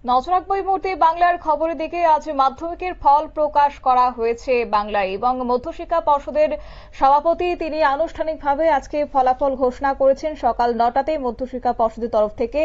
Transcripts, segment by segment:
নজর রাখবো এই মুহূর্তে বাংলার খবরের দিকে। আজ মাধ্যমিকের ফল প্রকাশ করা হয়েছে বাংলায় এবং মধ্যশিক্ষা পর্ষদের সভাপতি তিনি আনুষ্ঠানিকভাবে আজকে ফলাফল ঘোষণা করেছেন। সকাল 9টাতে মধ্যশিক্ষা পর্ষদের তরফ থেকে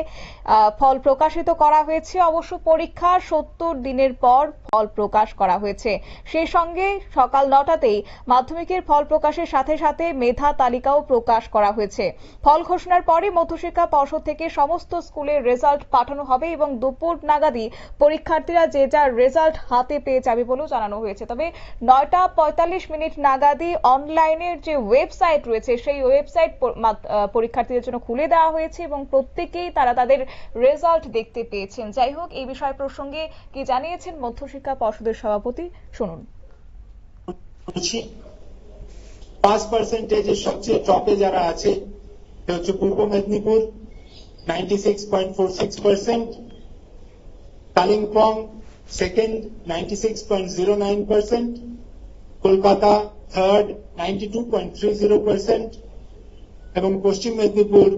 ফল প্রকাশিত করা হয়েছে। অবশ্য পরীক্ষা 70 দিনের পর ফল প্রকাশ করা হয়েছে। সেই সঙ্গে সকাল 9টাতেই মাধ্যমিকের ফল প্রকাশের সাথে সাথে মেধা তালিকাও প্রকাশ করা হয়েছে। ফল ঘোষণার পরে মধ্যশিক্ষা পর্ষদ থেকে সমস্ত স্কুলের রেজাল্ট পাঠানো হবে এবং দুপুর নাগাদই পরীক্ষার্থীরা যে যার রেজাল্ট হাতে পেয়ে যাবে বলেও জানানো হয়েছে। তবে 9টা 45 নাগাদই অনলাইনের যে ওয়েবসাইট রয়েছে সেই ওয়েবসাইট পরীক্ষার্থীদের জন্য খুলে দেওয়া হয়েছে এবং প্রত্যেকেই তারা তাদের রেজাল্ট দেখতে পেয়েছেন। যাই হোক, এই বিষয় প্রসঙ্গে কি জানিয়েছেন মধ্যশিক্ষা পর্ষদের সভাপতি, শুনুন। পাস পার্সেন্টেজের সবচেয়ে টপে যারা আছে হচ্ছে পূর্ব মেদিনীপুর 96.46%, কালিম্পং সেকেন্ড 96.09%, কলকাতা থার্ড 92.30% এবং পশ্চিম মেদিনীপুর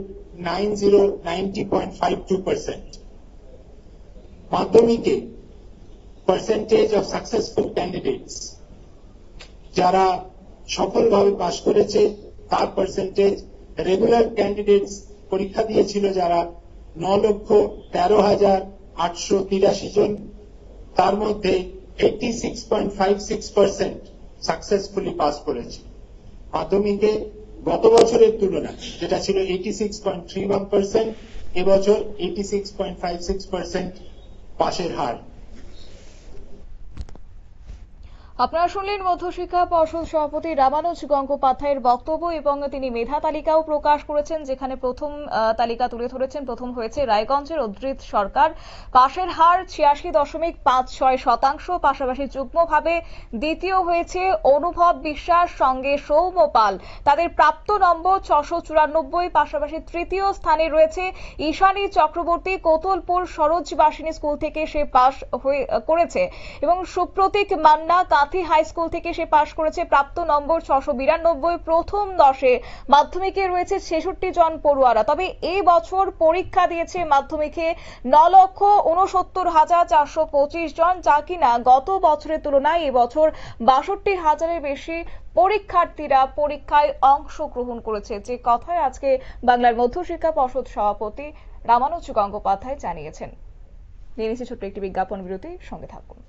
90.52%। মাধ্যমিকে পার্সেন্টেজ অফ সাকসেসফুল ক্যান্ডিডেটস যারা সফলভাবে পাশ করেছে তার পার্সেন্টেজ, রেগুলার ক্যান্ডিডেটস পরীক্ষা দিয়েছিল যারা 9,13,883 জন, তার মধ্যে 86.56% সাকসেসফুলি পাস করেছে। মাধ্যমিকে গত বছরের তুলনায় যেটা ছিল 86.31%, এবছর 86.56% পাশের হার। আপনারা শুনলেন মধ্যশিক্ষা পর্ষদ সভাপতি রামানুজ গঙ্গোপাধ্যায়ের বক্তব্য এবং তিনি মেধা তালিকাও প্রকাশ করেছেন, যেখানে প্রথম তালিকা তুলে ধরেছেন। প্রথম হয়েছে রায়গঞ্জের অদ্রিত সরকার, পাশের হার 86.56%। পাশাপাশি যুগ্মভাবে দ্বিতীয় হয়েছে অনুভব বিশ্বাস, সঙ্গে সৌম্য পাল, তাদের প্রাপ্ত নম্বর 694। পাশাপাশি তৃতীয় স্থানে রয়েছে ঈশানী চক্রবর্তী, কোতলপুর সরোজবাসিনী স্কুল থেকে সে পাশ করেছে এবং সুপ্রতীক মান্না হাই স্কুল থেকে সে পাশ করেছে, প্রাপ্ত নম্বর 692। প্রথম 10-এ মাধ্যমিকে রয়েছে 66 জন পড়ুয়ারা। তবে এই বছর পরীক্ষা দিয়েছে মাধ্যমিকে 9,69,425 জন, যা কিনা গত বছরের তুলনায় এবছর 62,000-এর বেশি পরীক্ষার্থীরা পরীক্ষায় অংশগ্রহণ করেছে, যে কথায় আজকে বাংলার মধ্যশিক্ষা পর্ষদ সভাপতি রামানুজ গঙ্গোপাধ্যায় জানিয়েছেন। নিয়ে নিচ্ছে ছোট্ট একটি বিজ্ঞাপন বিরতি, সঙ্গে থাকুন।